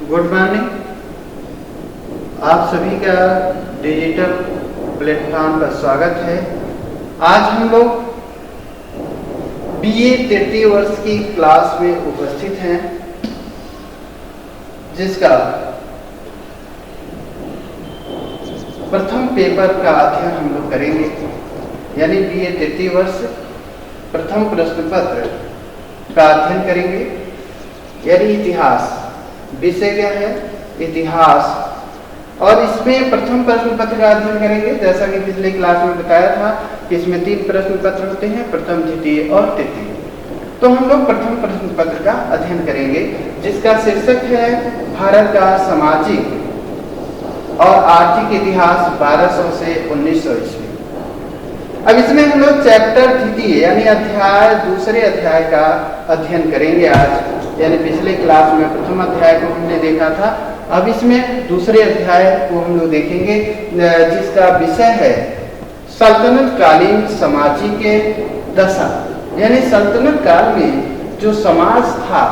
Good morning. आप सभी का डिजिटल प्लेटफॉर्म पर स्वागत है। आज हम लोग बीए तृतीय वर्ष की क्लास में उपस्थित हैं, जिसका प्रथम पेपर का अध्ययन हम लोग करेंगे, यानी बीए तृतीय वर्ष प्रथम प्रश्न पत्र का अध्ययन करेंगे, यानी इतिहास। विषय क्या है? इतिहास। और इसमें प्रथम प्रश्न पत्र का अध्ययन करेंगे। जैसा कि पिछले क्लास में बताया था कि इसमें 3 प्रश्न पत्र होते हैं, प्रथम, द्वितीय और तृतीय। तो हम लोग प्रथम प्रश्न पत्र का अध्ययन करेंगे, जिसका शीर्षक है भारत का सामाजिक और आर्थिक इतिहास 1200 से 1900 ईस्वी। अब इसमें हम लोग चैप्टर द्वितीय यानी अध्याय दूसरे अध्याय का अध्ययन करेंगे आज। यानी पिछले क्लास में प्रथम अध्याय को हमने देखा था, अब इसमें दूसरे अध्याय को हम लोग देखेंगे, जिसका विषय है सल्तनत कालीन सामाजिक दशा। यानी सल्तनत काल में जो समाज था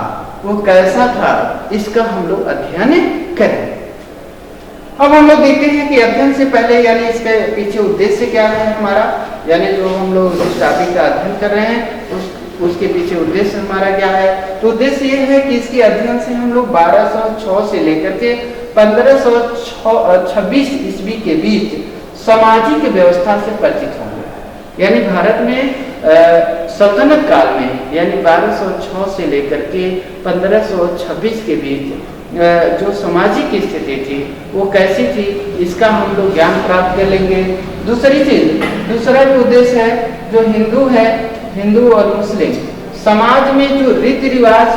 वो कैसा था, इसका हम लोग अध्ययन करेंगे। अब हम लोग देखते हैं कि अध्ययन से पहले यानी इसके पीछे उद्देश्य क्या है हमारा, यानी जो हम लोग जिस टॉपिक का अध्ययन कर रहे हैं उसके पीछे उद्देश्य हमारा क्या है। तो उद्देश्य ये है कि इसके अध्ययन से हम लोग 1206 से लेकर के 1526 ईस्वी के बीच सामाजिक व्यवस्था से परिचित होंगे। यानी भारत में सल्तनत काल में यानी 1206 से लेकर के 1526 के बीच जो सामाजिक स्थिति थी वो कैसी थी, इसका हम लोग ज्ञान प्राप्त कर लेंगे। दूसरा जो उद्देश्य है, जो हिंदू और मुस्लिम समाज में जो रीति रिवाज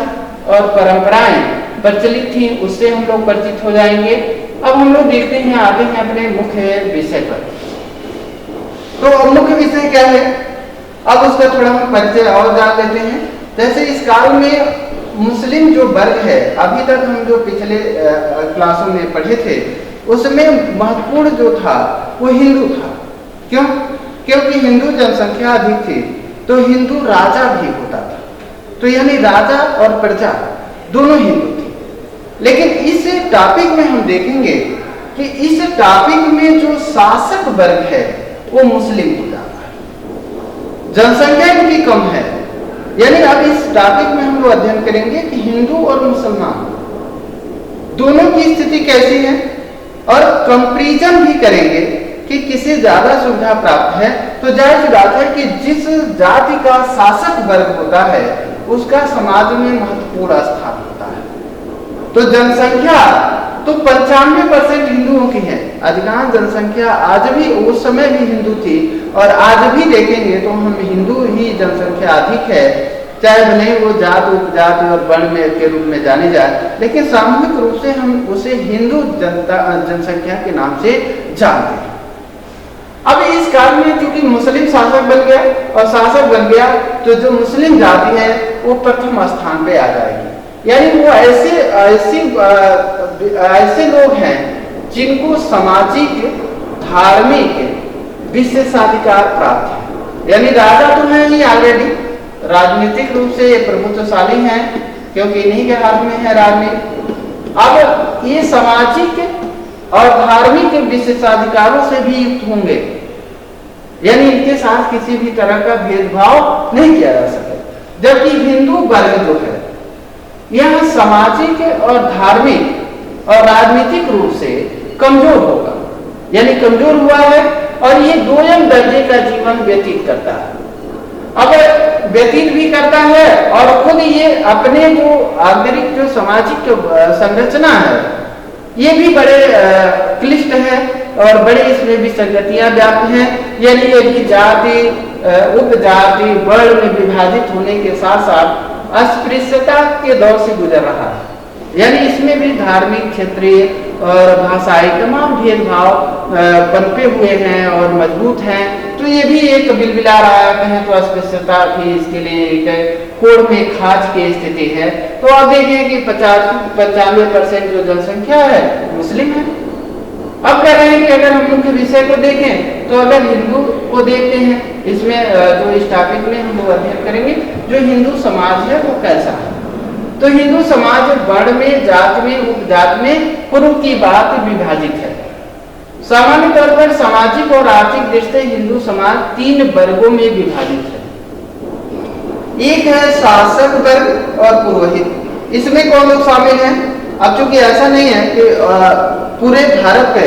और परंपराएं प्रचलित थी उससे हम लोग परिचित हो जाएंगे। अब हम लोग देखते हैं आगे हैं अपने मुख्य विषय पर। तो मुख्य विषय क्या है, अब उसका थोड़ा हम परिचय और जान लेते हैं। जैसे इस काल में मुस्लिम जो वर्ग है, अभी तक हम जो पिछले क्लासों में पढ़े थे उसमें महत्वपूर्ण जो था वो हिंदू था। क्यों? क्योंकि हिंदू जनसंख्या अधिक थी, तो हिंदू राजा भी होता था। तो यानी राजा और प्रजा दोनों हिंदू थे। लेकिन इस टॉपिक में हम देखेंगे कि इस टॉपिक में जो शासक वर्ग है वो मुस्लिम हो जाता है, जनसंख्या इनकी कम है। यानी अब इस टॉपिक में हम लोग अध्ययन करेंगे कि हिंदू और मुसलमान दोनों की स्थिति कैसी है, और कंपैरिजन भी करेंगे कि किसे ज्यादा सुविधा प्राप्त है। तो जाहिर बात है कि जिस जाति का शासक वर्ग होता है उसका समाज में महत्वपूर्ण स्थान होता है। तो जनसंख्या तो 95% हिंदुओं की है। अधिकांश जनसंख्या आज भी, उस समय भी हिंदू थी और आज भी देखेंगे तो हम हिंदू ही जनसंख्या अधिक है, चाहे भले वो जात उपजाति और वर्ण में के रूप में जाने जाए, लेकिन सामूहिक रूप से हम उसे हिंदू जनसंख्या के नाम से जानते हैं। अब इस काल में चूंकि मुस्लिम शासक बन गया और शासक बन गया तो जो मुस्लिम जाति है वो प्रथम स्थान पे आ जाएगी। यानी वो ऐसे लोग हैं जिनको सामाजिक धार्मिक विशेषाधिकार प्राप्त है। यानी राजा तो है ही ऑलरेडी, राजनीतिक रूप से प्रभुत्वशाली हैं क्योंकि इन्हीं के हाथ में है राजनीति। अब ये सामाजिक और धार्मिक विशेषाधिकारों से भी युक्त होंगे, यानी इनके साथ किसी भी तरह का भेदभाव नहीं किया जा सकता। जबकि हिंदू वर्ग जो है यह सामाजिक और धार्मिक और राजनीतिक रूप से कमजोर होगा, यानी कमजोर हुआ है और ये दोयम दर्जे का जीवन व्यतीत करता है। अब व्यतीत भी करता है और खुद ये अपने जो आंतरिक जो सामाजिक संरचना है ये भी बड़े क्लिष्ट है और बड़े इसमें भी संगतियां व्याप्त हैं। यानी ये भी जाति उपजाति वर्ण में विभाजित होने के साथ साथ अस्पृश्यता के दौर से गुजर रहा है। यानी इसमें भी धार्मिक, क्षेत्रीय और भाषाई तमाम भेदभाव पनपे हुए हैं और मजबूत हैं। तो ये भी एक बिलबिला रहा है, कहें तो अस्पृश्यता भी इसके लिए एक कोड़ में खाज की स्थिति है। तो आप देखें कि 95% जो जनसंख्या है मुस्लिम है। अब कह रहे हैं कि अगर हम मुख्य विषय को देखें तो अगर हिंदू को देखते हैं, इसमें जो इस टॉपिक में हम लोग अध्ययन करेंगे जो हिंदू समाज है वो कैसा है। तो हिंदू समाज वर्ण में, जात में, उपजात में पूर्व की बात विभाजित है। सामान्य तौर पर सामाजिक और आर्थिक दृष्टि हिंदू समाज 3 वर्गों में विभाजित है। एक है शासक वर्ग और पुरोहित। इसमें कौन लोग शामिल हैं? अब चूंकि ऐसा नहीं है कि पूरे भारत पे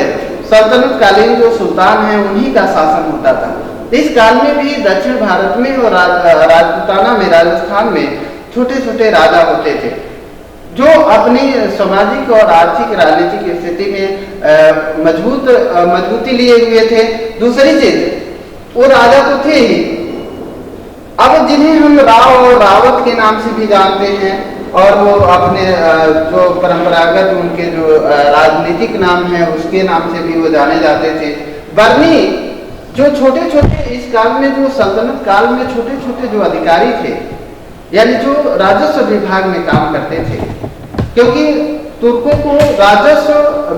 सल्तनत कालीन जो सुल्तान है उन्हीं का शासन होता था। इस काल में भी दक्षिण भारत में और राजपूताना में, राजस्थान में छोटे छोटे राजा होते थे जो अपनी सामाजिक और आर्थिक राजनीतिक स्थिति में मजबूती लिए हुए थे। दूसरी चीज, वो राजा तो थे ही, अब जिन्हें हम राव और रावत के नाम से भी जानते हैं, और वो अपने जो परंपरागत उनके जो राजनीतिक नाम है उसके नाम से भी वो जाने जाते थे। बर्नी जो छोटे छोटे इस काल में, जो सल्तनत काल में छोटे छोटे जो अधिकारी थे, यानी जो राजस्व विभाग में काम करते थे, क्योंकि तुर्कों को राजस्व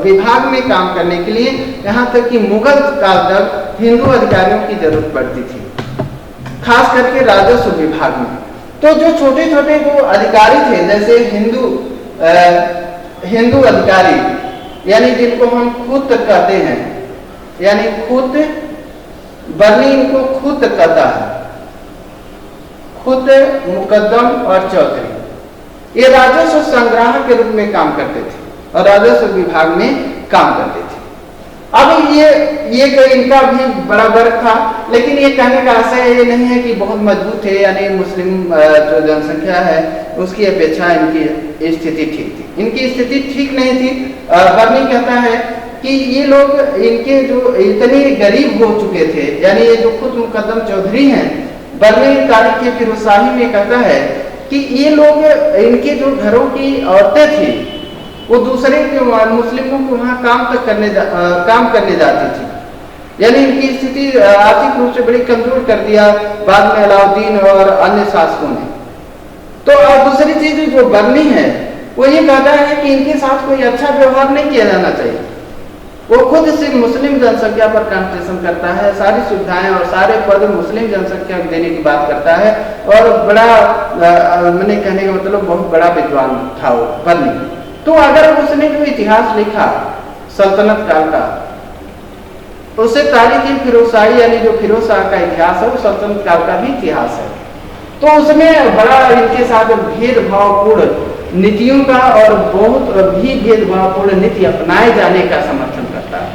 विभाग में काम करने के लिए यहाँ तक कि मुगल काल तक हिंदू अधिकारियों की जरूरत पड़ती थी, खास करके राजस्व विभाग में। तो जो छोटे छोटे जो अधिकारी थे, जैसे हिंदू अधिकारी, यानी जिनको हम खूत कहते हैं, यानी खूत, बर्नी इनको खूत कहता है, खुद, मुकद्दम और चौधरी, ये राजस्व संग्राहक के रूप में काम करते थे और राजस्व विभाग में काम करते थे। अब ये इनका भी बड़ा वर्ग था, लेकिन ये कहने का आशय ये नहीं है कि बहुत मजबूत है, यानी मुस्लिम जो जनसंख्या है उसकी अपेक्षा इनकी स्थिति ठीक थी। इनकी स्थिति ठीक नहीं थी। बर्नी कहता है कि ये लोग, इनके जो इतने गरीब हो चुके थे, यानी ये जो खुद मुकद्दम चौधरी हैं, बर्नी तारीख के फिरोजशाही में कहता है कि ये लोग, इनके जो घरों की औरतें थी वो दूसरे के मुस्लिमों को वहां काम करने जाती थी, यानी इनकी स्थिति आर्थिक रूप से बड़ी कमजोर कर दिया बाद में अलाउद्दीन और अन्य शासकों ने। तो दूसरी चीज जो बर्नी है वो ये कहता है कि इनके साथ कोई अच्छा व्यवहार नहीं किया जाना चाहिए। वो खुद सिर्फ मुस्लिम जनसंख्या पर कंसंट्रेशन करता है, सारी सुविधाएं और सारे पद मुस्लिम जनसंख्या को देने की बात करता है, और बड़ा मैंने कहने का मतलब बहुत बड़ा विद्वान था वो बर्नी। तो अगर उसने जो इतिहास लिखा सल्तनत काल का, उसे तारीख फिरोजशाही, यानी जो फिरोज शाह का इतिहास है वो सल्तनत काल का भी इतिहास है। तो उसमें बड़ा इनके साथ भेदभावपूर्ण नीतियों का और बहुत भी भेदभावपूर्ण नीति अपनाए जाने का समर्थन करता है।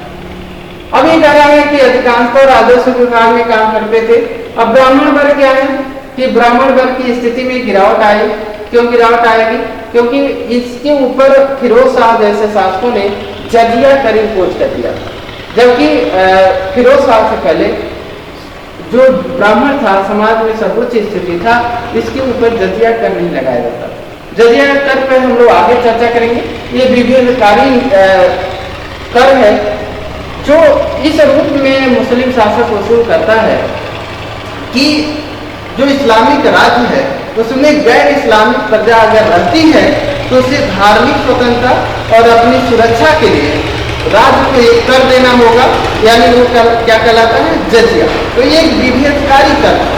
अब ये कह रहा है कि अधिकांशतः राजस्व विभाग में काम करते थे। अब ब्राह्मण वर्ग क्या है कि ब्राह्मण वर्ग की स्थिति में गिरावट आई। क्यों गिरावट आएगी? क्योंकि इसके ऊपर फिरोज शाह जैसे शासकों ने जजिया कर इम्पोज कर दिया, जबकि फिरोज शाह से पहले जो ब्राह्मण था समाज में सर्वोच्च स्थिति था, इसके ऊपर जजिया कर नहीं लगाया जाता। जजिया कर पे हम लोग आगे चर्चा करेंगे। ये विभेदकारी कर है जो इस रूप में मुस्लिम शासक वसूल करता है कि जो इस्लामिक राज्य है उसमें गैर इस्लामिक प्रजा अगर रहती है तो उसे धार्मिक स्वतंत्रता और अपनी सुरक्षा के लिए राज्य को एक कर देना होगा, यानी वो क्या कहलाता है? जजिया। तो ये एक विभेदकारी कर था,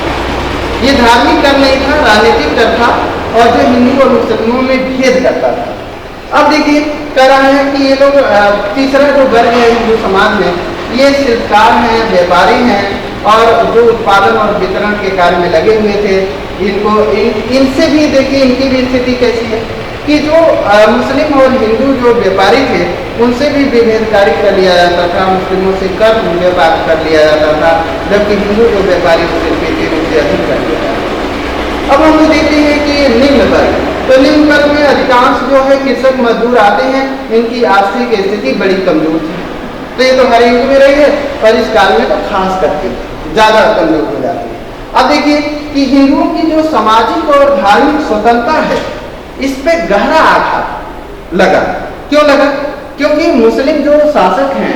ये धार्मिक कर नहीं था, राजनीतिक कर था, और जो हिंदू और मुसलमानों में भेद करता था। अब देखिए कह रहा है कि ये लोग, तीसरा जो वर्ग है हिंदू समाज में, ये शिल्पकार हैं, व्यापारी हैं, और जो उत्पादन और वितरण के कार्य में लगे हुए थे। इनसे भी देखिए इनकी भी स्थिति कैसी है कि जो मुस्लिम और हिंदू जो व्यापारी थे उनसे भी विभेदकारी कर लिया जाता था, मुस्लिमों से कर व्यापार कर लिया जाता था, जबकि हिंदू जो व्यापारी थे उनसे अधिक कर लिया जाता था। अब हम लोग देखते हैं कि निम्न वर्ग, तो निम्न वर्ग में अधिकांश जो है कृषक मजदूर आते हैं, इनकी आर्थिक स्थिति बड़ी कमजोर थी। तो ये तो हर युग में रही है, और इस काल में तो खास करके ज्यादा कमजोर हो जाती है। अब देखिए कि हिंदुओं की जो सामाजिक और धार्मिक स्वतंत्रता है इस पे गहरा आघात लगा। क्यों लगा? क्योंकि मुस्लिम जो शासक हैं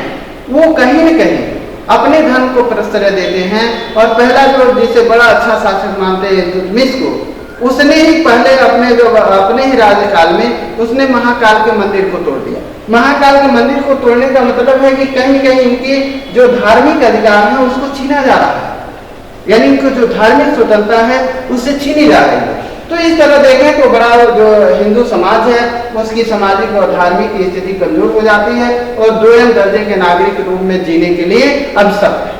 वो कहीं न कहीं अपने धर्म को प्रश्रय देते हैं, और पहला जो जिसे बड़ा अच्छा शासक मानते हैं इल्तुतमिश को, उसने ही पहले अपने ही राज्यकाल में उसने महाकाल के मंदिर को तोड़ दिया। महाकाल के मंदिर को तोड़ने का मतलब है कि कहीं कहीं इनके जो धार्मिक अधिकार है उसको छीना जा रहा है, यानी इनको जो धार्मिक स्वतंत्रता है उससे छीनी जा रही है। तो इस तरह देखें तो बड़ा जो हिंदू समाज है उसकी सामाजिक और धार्मिक स्थिति कमजोर हो जाती है और दोयम दर्जे के नागरिक के रूप में जीने के लिए अवसर है।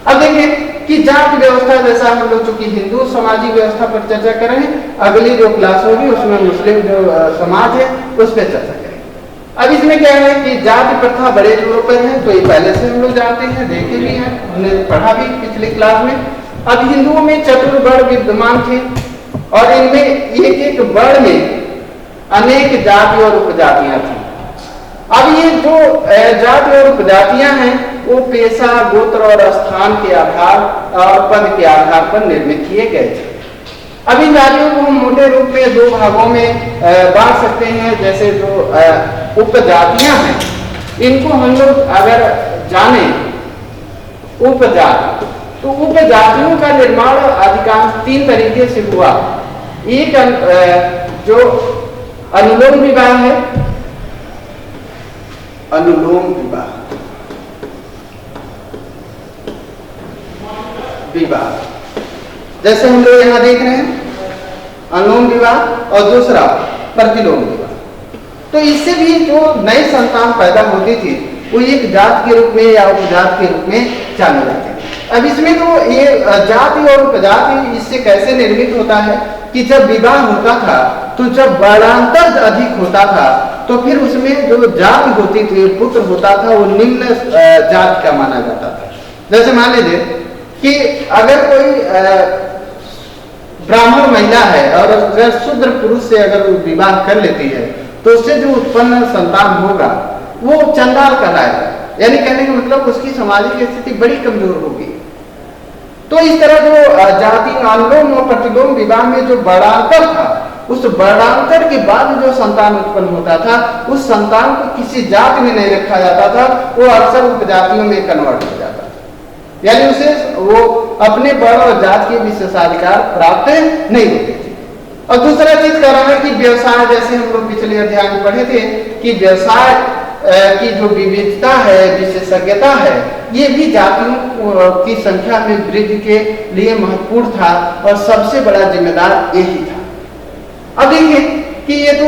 अब देखें कि जाति व्यवस्था, जैसा हम लोग चूंकि हिंदू सामाजिक व्यवस्था पर चर्चा कर रहे हैं, अगली जो क्लास होगी उसमें मुस्लिम जो समाज है उस पर चर्चा करेंगे। अब इसमें क्या है कि जाति प्रथा बड़े जोरों पर है, तो ये पहले से हम लोग जानते हैं, देखे भी हैं, हमने पढ़ा भी पिछली क्लास में। अब हिंदुओं में चतुर्वर्ण विद्यमान थे और इनमें एक एक वर्ण में अनेक जाति और उपजातियां थी। अब ये जो जाति और उपजातियां हैं वो पेशा, गोत्र और स्थान के आधार और पद के आधार पर निर्मित किए गए थे। अब इन जातियों को हम मोटे रूप में दो भागों में बांट सकते हैं। जैसे जो उपजातियां हैं इनको हम लोग अगर जाने उपजाति, तो उपजातियों का निर्माण अधिकांश तीन तरीके से हुआ। एक जो अनुलोम विवाह है, अनुलोम विवाह जैसे हम लोग यहां देख रहे हैं अनुलोम विवाह, और दूसरा प्रतिलोम विवाह। तो इससे भी जो नई संतान पैदा होती थी वो एक जात के रूप में या उपजात के रूप में जाने जाते हैं। अब इसमें तो ये जाति और उपजाति इससे कैसे निर्मित होता है कि जब विवाह होता था तो जब वर्णांतर अधिक होता था तो फिर उसमें जो जाति होती थी, पुत्र होता था, वो निम्न जात का माना जाता था। जैसे मान लीजिए कि अगर कोई ब्राह्मण महिला है और अगर शूद्र पुरुष से अगर विवाह कर लेती है तो उससे जो उत्पन्न संतान होगा वो चंडाल कहलाएगा। यानी कहने का मतलब उसकी सामाजिक स्थिति बड़ी कमजोर होगी। तो इस तरह जो जाति अनुलोम और प्रतिलोम विवाह में जो वर्णांतर था, उस वर्णांतर के बाद जो संतान उत्पन्न होता था उस संतान को किसी जाति में नहीं रखा जाता था, वो अक्सर उपजातियों में कन्वर्ट हो जाता था। यानी उसे वो अपने वर्ण और जात के विशेषाधिकार प्राप्त नहीं होते थे। और दूसरा चीज कह रहा है कि व्यवसाय, जैसे हम लोग पिछले अध्याय में पढ़े थे कि व्यवसाय की जो विविधता है, विशेषज्ञता है, ये भी जातियों की संख्या में वृद्धि के लिए महत्वपूर्ण था और सबसे बड़ा जिम्मेदार यही था। अब देखिए कि ये तो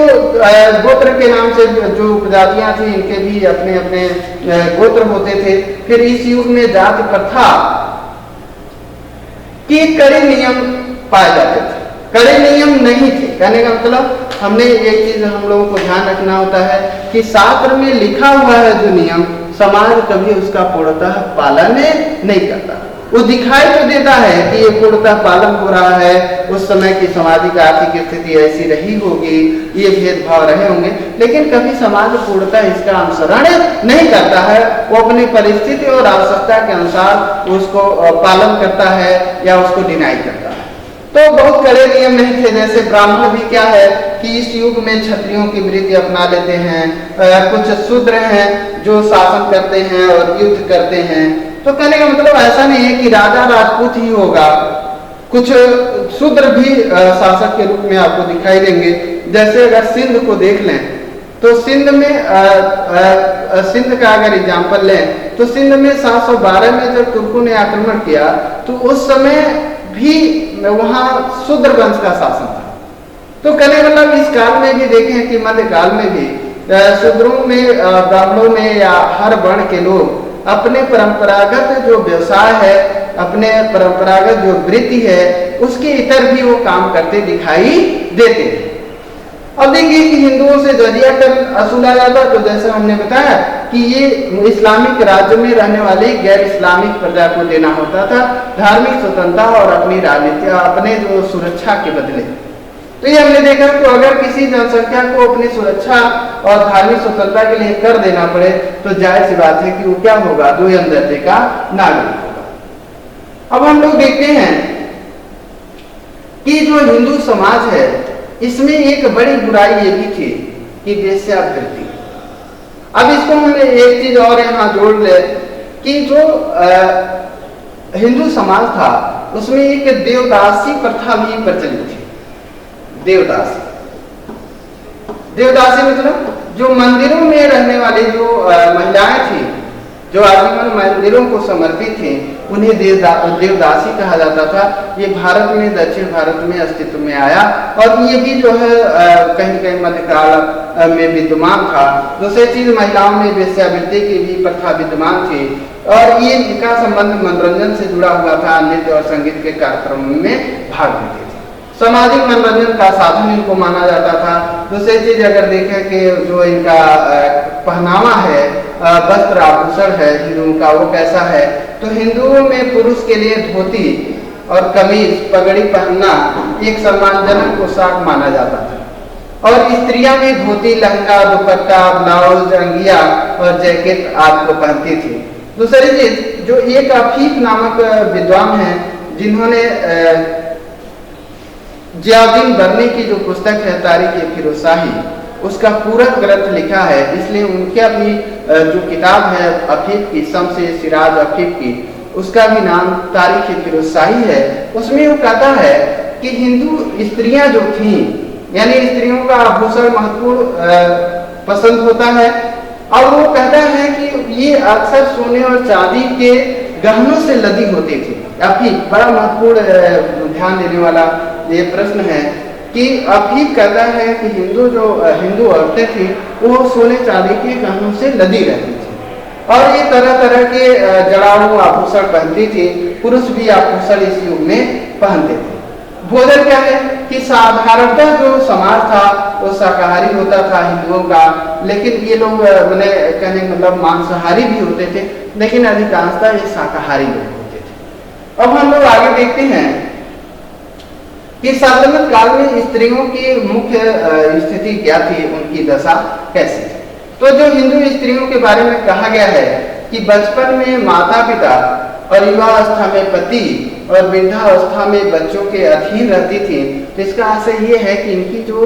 गोत्र के नाम से जो उपजातियां थी इनके भी अपने अपने गोत्र होते थे। फिर इस युग में जाति प्रथा के कड़े नियम पाए जाते थे, कड़े नियम नहीं थे। कहने का मतलब हमने एक चीज हम लोगों को ध्यान रखना होता है कि शास्त्र में लिखा हुआ है जो नियम, समाज कभी उसका पूर्णतः पालन नहीं करता। वो दिखाई तो देता है कि ये पूर्णतः पालन हो रहा है, उस समय की सामाजिक आर्थिक स्थिति ऐसी रही होगी, ये भेदभाव रहे होंगे, लेकिन कभी समाज पूर्णतः इसका अनुसरण नहीं करता है। वो अपनी परिस्थिति और आवश्यकता के अनुसार उसको पालन करता है या उसको डिनाई करता है। तो बहुत कड़े नियम नहीं थे। जैसे ब्राह्मण भी क्या है कि इस युग में क्षत्रियों की वृत्ति अपना लेते हैं, कुछ शूद्र हैं जो शासन करते हैं और युद्ध करते हैं। तो कहने का मतलब ऐसा नहीं है कि राजा राजपूत ही होगा, कुछ शूद्र भी शासक के रूप में आपको दिखाई देंगे। जैसे अगर सिंध को देख लें तो सिंध में सिंध का अगर एग्जाम्पल लें तो सिंध में 712 में जब तुर्कों ने आक्रमण किया तो उस समय भी वहां शूद्र वंश का शासन था। तो कहने मतलब इस काल में भी देखें कि मध्यकाल में भी शूद्रों में, ब्राह्मणों में या हर वर्ण के लोग अपने परंपरागत जो व्यवसाय है, अपने परंपरागत जो वृत्ति है, उसके इतर भी वो काम करते दिखाई देते हैं। अब देखिए कि हिंदुओं से जजिया कर वसूला जाता, तो जैसे हमने बताया कि ये इस्लामिक राज्य में रहने वाले गैर इस्लामिक प्रजा को देना होता था, धार्मिक स्वतंत्रता और अपनी राजनीति, अपने जो सुरक्षा के बदले। तो ये हमने देखा तो अगर किसी जनसंख्या को अपनी सुरक्षा और धार्मिक स्वतंत्रता के लिए कर देना पड़े तो जाहिर सी बात है कि वो क्या होगा, दोयम दर्जे का नागरिक होगा। अब हम लोग देखते हैं कि जो हिंदू समाज है इसमें एक बड़ी बुराई ये भी थी कि वेश्यावृत्ति। अब इसको हम एक चीज और यहाँ जोड़ ले कि जो हिंदू समाज था उसमें एक देवदासी प्रथा भी प्रचलित थी। देवदासी मतलब जो मंदिरों में रहने वाली जो महिलाएं थी, जो आजीवन मंदिरों को समर्पित थे उन्हें देवदासी कहा जाता था। ये भारत में, दक्षिण भारत में अस्तित्व में आया और ये भी जो है कहीं कहीं मध्यकाल में विद्यमान था। दूसरी चीज, महिलाओं में वेश्यावृत्ति की भी प्रथा विद्यमान थी और ये इनका संबंध मनोरंजन से जुड़ा हुआ था। नृत्य और संगीत के कार्यक्रमों में भाग लेते थे। सामाजिक मनोरंजन का साधन इनको माना जाता था। दूसरी चीज अगर देखें कि जो इनका पहनावा है, वस्त्र आभूषण है हिंदुओं का, वो कैसा है, तो हिंदुओं में पुरुष के लिए धोती और कमीज पगड़ी पहनना एक सम्मानजनक पोशाक माना जाता था और स्त्रियां भी धोती, लहंगा, दुपट्टा, ब्लाउज, अंगिया और जैकेट आदि को पहनती थी। दूसरी चीज, जो एक अफीफ नामक विद्वान है जिन्होंने जियाउद्दीन बर्नी की जो पुस्तक है तारीख-ए-फिरोजशाही, उसका पूरा ग्रंथ लिखा है, इसलिए उनके भी जो किताब है अफीफ की, शम्स-ए सिराज अफीफ की, उसका भी नाम तारीख-ए-फिरोजशाही है। उसमें वो कहता है कि हिंदू स्त्रियां जो थीं, यानी स्त्रियों का आभूषण महत्वपूर्ण पसंद होता है और वो कहता है कि ये अक्सर सोने और चांदी के गहनों से लदी होती थी। अफीफ बड़ा महत्वपूर्ण ध्यान देने वाला ये प्रश्न है कि अफीफ कहता है कि हिंदू औरतें थी वो सोने चांदी के गहनों से लदी रहती थी और ये तरह तरह के जड़ाऊ आभूषण पहनती थी। पुरुष भी आभूषण इस युग में पहनते थे। भोजन क्या है कि साधारणतः जो समाज था वो शाकाहारी होता था हिंदुओं का, लेकिन ये लोग मैंने कहने मतलब मांसाहारी भी होते थे, लेकिन अधिकांशतः ये शाकाहारी लोग होते थे। अब हम लोग आगे देखते हैं कि सल्तनत काल में स्त्रियों की मुख्य स्थिति क्या थी, उनकी दशा कैसी थी। तो जो हिंदू स्त्रियों के बारे में कहा गया है कि बचपन में माता पिता और युवावस्था में पति और वृद्धावस्था में बच्चों के अधीन रहती थी, तो इसका आशय ये है कि इनकी जो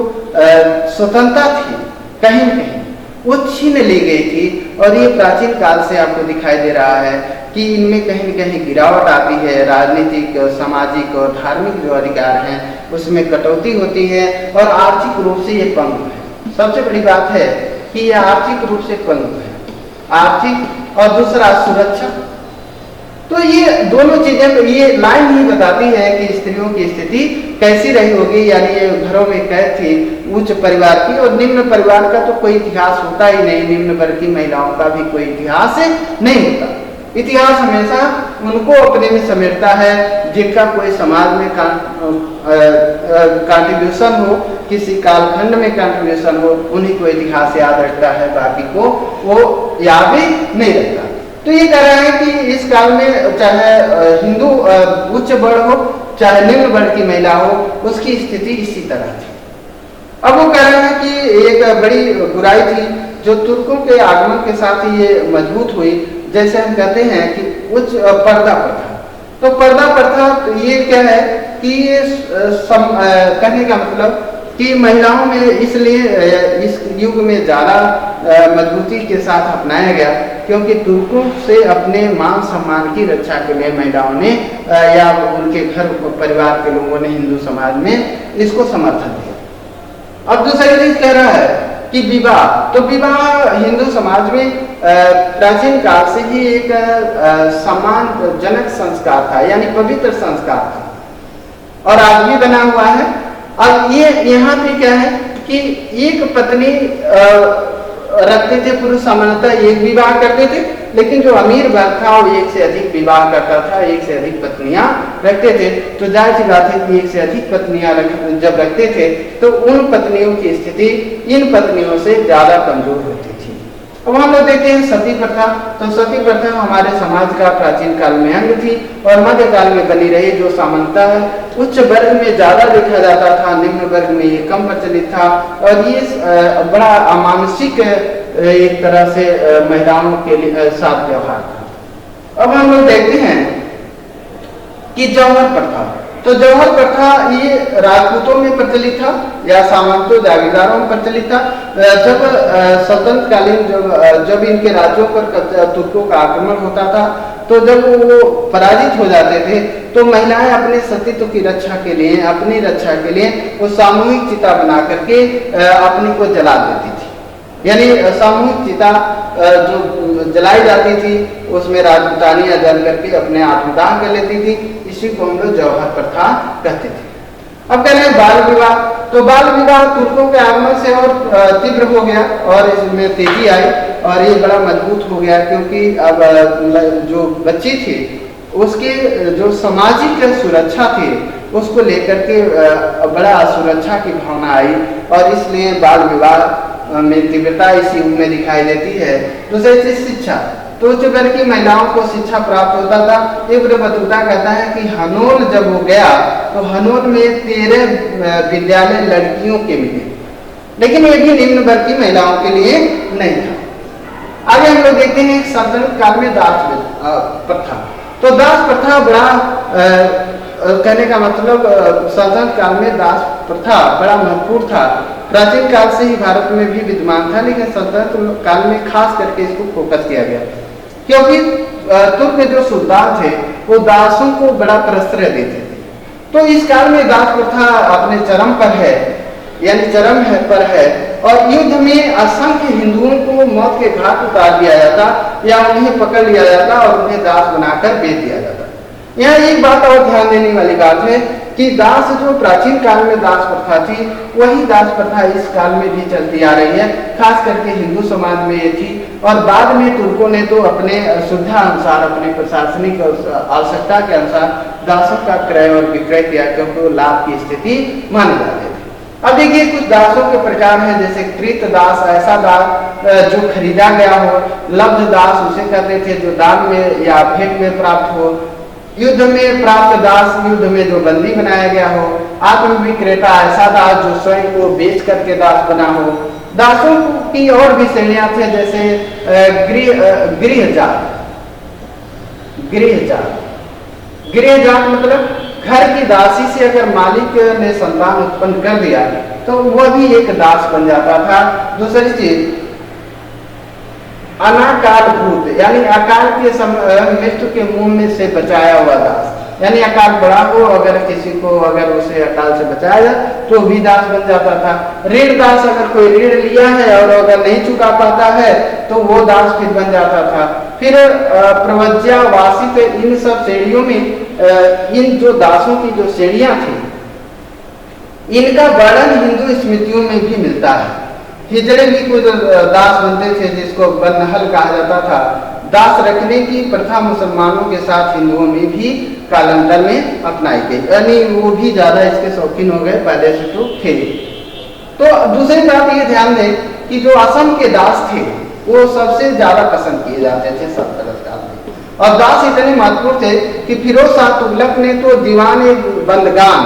स्वतंत्रता थी कहीं न कहीं वो छीन ली गई थी और ये प्राचीन काल से आपको दिखाई दे रहा है कि इनमें कहीं न कहीं गिरावट आती है। राजनीतिक, सामाजिक और धार्मिक जो अधिकार हैं उसमें कटौती होती है और आर्थिक रूप से ये पंगु है। सबसे बड़ी बात है कि ये आर्थिक रूप से पंगु है, आर्थिक और दूसरा सुरक्षा। तो ये दोनों चीजें ये लाइन ही बताती है कि स्त्रियों की स्थिति कैसी रही होगी, यानी ये घरों में कैद थी उच्च परिवार की और निम्न परिवार का तो कोई इतिहास होता ही नहीं, निम्न वर्ग की महिलाओं का भी कोई इतिहास नहीं होता। इतिहास हमेशा उनको अपने में समेटता है जिनका कोई समाज में कंट्रीब्यूशन हो, किसी कालखंड में कंट्रीब्यूशन हो, उन्हीं को इतिहास याद रखता है, बाकी को वो याद ही नहीं रखता। तो ये कह रहा है कि इस काल में चाहे हिंदू उच्च वर्ण हो चाहे निम्न वर्ण की महिला हो, उसकी स्थिति इसी तरह थी। अब वो कह रहे हैं कि एक बड़ी बुराई थी जो तुर्कों के आगमन के साथ ही ये मजबूत हुई, जैसे हम कहते हैं कि उच्च पर्दा प्रथा। तो पर्दा प्रथा ये क्या है कि ये कहने का मतलब कि महिलाओं में इसलिए इस युग में ज़्यादा मजबूती के साथ अपनाया गया क्योंकि तुर्कों से अपने मान सम्मान की रक्षा के लिए महिलाओं ने या उनके घर परिवार के लोगों ने हिंदू समाज में इसको समर्थन दिया। अब दूसरी चीज कह रहा है कि विवाह, तो विवाह हिंदू समाज में प्राचीन काल से ही एक सम्मानजनक संस्कार था, यानी पवित्र संस्कार था और आज भी बना हुआ है। अब ये यहाँ पे क्या है कि एक पत्नी रखते थे, पुरुष सामान्यतः एक विवाह करते थे, लेकिन जो अमीर वर्ग था वो एक से अधिक विवाह करता था, एक से अधिक पत्नियां रखते थे। तो जाहिर सी बात है कि एक से अधिक पत्नियां जब रखते थे तो उन पत्नियों की स्थिति इन पत्नियों से ज्यादा कमजोर होती थी। अब हम लोग देखते हैं सती प्रथा। तो सती प्रथा हमारे समाज का प्राचीन काल में अंग थी और मध्यकाल में बनी रही, जो सामान्यतः उच्च वर्ग में ज्यादा देखा जाता था, निम्न वर्ग में ये कम प्रचलित था और ये बड़ा अमानुषिक एक तरह से महिलाओं के लिए साथ व्यवहार था। अब हम लोग देखते हैं कि जौहर प्रथा। तो जौहर प्रथा ये राजपूतों में प्रचलित था या सामंतों जागीरदारों में प्रचलित था। जब सल्तनत कालीन जब इनके राज्यों पर तुर्कों का आक्रमण होता था तो जब वो पराजित हो जाते थे तो महिलाएं अपने सतीत्व की रक्षा के लिए, अपनी रक्षा के लिए वो सामूहिक चिता बना करके अपनी को जला देती थी। यानी सामूहिक चिता जो जलाई जाती थी, उसमें राजपूतानियां जल करके अपने आत्मदाह कर लेती थी। इसी को हम लोग जौहर प्रथा कहते थे। अब कह रहे हैं बाल विवाह। तो बाल विवाह तुर्कों के आगमन से और तीव्र हो गया और इसमें तेजी आई और ये बड़ा मजबूत हो गया, क्योंकि अब जो बच्ची थी उसके जो सामाजिक सुरक्षा थी उसको लेकर के बड़ा असुरक्षा की भावना आई और इसलिए बाल विवाह में तीव्रता इसी युग में दिखाई देती है। दूसरी चीज शिक्षा। तो उच्च वर्ग की महिलाओं को शिक्षा प्राप्त होता था। इब्न बतूता कहता है कि हनोल जब वो गया तो हनोल में 13 विद्यालय लड़कियों के मिले, लेकिन ये भी निम्न वर्ग की महिलाओं के लिए नहीं था। आगे हम लोग देखते हैं सल्तनत काल में दास प्रथा। तो दास प्रथा बड़ा कहने का मतलब सल्तनत काल में दास प्रथा बड़ा महत्वपूर्ण था। प्राचीन काल से ही भारत में भी विद्यमान था, लेकिन सल्तनत काल में खास करके इसको फोकस किया गया, क्योंकि तुर्क जो सुल्तान थे वो दासों को बड़ा प्रश्रय देते थे। तो इस काल में दास प्रथा अपने चरम पर है, यानी चरम पर है और युद्ध में असंख्य हिंदुओं को मौत के घाट उतार दिया जाता या उन्हें पकड़ लिया जाता और उन्हें दास बनाकर बेच दिया जाता। यहाँ एक बात और ध्यान देने वाली बात है कि दास जो प्राचीन काल में दास प्रथा थी वही दास प्रथा इस काल में भी चलती आ रही है, खास करके हिंदू समाज में ये थी। और बाद में तुर्कों ने तो अपने सुविधा अनुसार, अपने प्रशासनिक आवश्यकता के अनुसार दासों का क्रय और विक्रय किया, क्योंकि वो लाभ की स्थिति माने जाते थे। अब देखिए कुछ दासों के प्रकार हैं, जैसे कृत दास, ऐसा दास जो खरीदा गया हो। लब्ध दास उसे कहते थे जो दान में या भेंट में प्राप्त हो। युद्ध में प्राप्त दास, युद्ध में जो बंदी बनाया गया हो। आत्म विक्रेता, ऐसा दास जो स्वयं को बेच करके दास बना हो। दासों की और भी श्रेणियां थे, जैसे गृहजात। गृहजात मतलब घर की दासी से अगर मालिक ने संतान उत्पन्न कर दिया तो वह भी एक दास बन जाता था। दूसरी चीज अनाकाल भूत, यानी अकाल के मृत्यु के मुंह में से बचाया हुआ दास, यानी अकाल बड़ा हो अगर किसी को अगर उसे अकाल से बचाया जाए तो भी दास बन जाता था। ऋण दास, अगर कोई ऋण लिया है और अगर नहीं चुका पाता है तो वो दास फिर बन जाता था। फिर प्रवज्या, वासित, इन सब श्रेणियों में इन जो दासों की जो श्रेणियां थी इनका वर्णन हिंदू स्मृतियों में भी मिलता है। हिजड़े भी कुछ दास बनते थे जिसको बनहल कहा जाता था। दास रखने की प्रथा मुसलमानों के साथ हिंदुओं में भी कालांतर में अपनाई गई, यानी वो भी ज्यादा इसके शौकीन हो गए, पहले से तो थे। तो दूसरी बात ये ध्यान दें कि जो असम के दास थे वो सबसे ज्यादा पसंद किए जाते थे सल्तनत काल में, और दास इतने महत्वपूर्ण थे कि फिरोज शाह तुगलक ने तो दीवान बंदगान,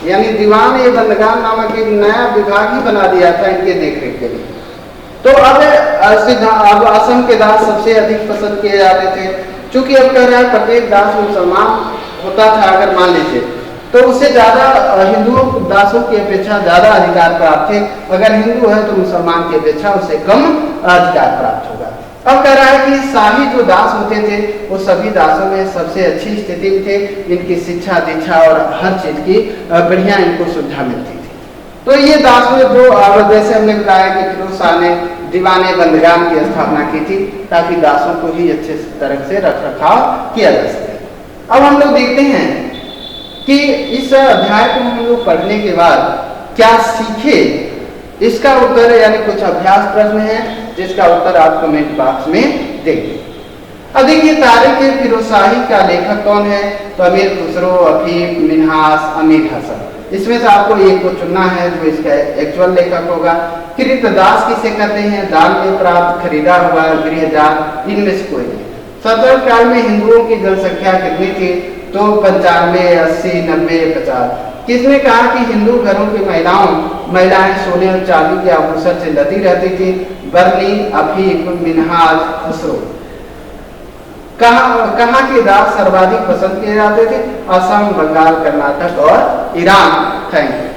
यानी दीवान ए बंदगान नामक एक नया विभाग ही बना दिया था इनके देखरेख के लिए। तो अब असम के दास सबसे अधिक पसंद किए जाते थे, क्योंकि अब कह रहा है प्रत्येक दास मुसलमान होता था अगर मान लीजिए, तो उससे ज्यादा हिंदुओं दासों की अपेक्षा ज्यादा अधिकार प्राप्त थे। अगर हिंदू है तो मुसलमान की अपेक्षा उससे कम अधिकार प्राप्त होगा। अब कह रहा है कि शाही जो दास होते थे वो सभी दासों में सबसे अच्छी स्थिति में थे, इनकी शिक्षा दीक्षा और हर चीज की बढ़िया इनको सुविधा मिलती थी। तो ये दास जो जैसे हमने बताया कि फिरोज शाह ने दीवाने बंदगान की स्थापना की थी ताकि दासों को ही अच्छे तरह से रख रखाव किया जा सके। अब हम लोग देखते हैं कि इस अध्याय को हम लोग पढ़ने के बाद क्या सीखे, इसका उत्तर यानी कुछ अभ्यास प्रश्न है जिसका उत्तर आप कमेंट बॉक्स में देंगे। अब देखिए तारीख फिरोज शाही का लेखक कौन है, तो अमीर खुसरो, अफीफ, मिन्हास, अमीर हसन। इसमें से आपको एक को चुनना है जो इसका एक्चुअल लेखक होगा। कृत दास किसे कहते हैं, दान में प्राप्त, खरीदा हुआ, गृहजात, इनमें से कोई नहीं। सल्तनत काल में हिंदुओं की जनसंख्या कितनी थी, तो 95, 80, 90, 50। किसने कहा कि हिंदू घरों की महिलाएं सोने और चांदी के आभूषण से लदी रहती थी। बर्नी, अफीफ, मिन्हाज, खुसरो। कहाँ के दास सर्वाधिक पसंद किए जाते थे, असम, बंगाल, कर्नाटक और ईरान। Thank you.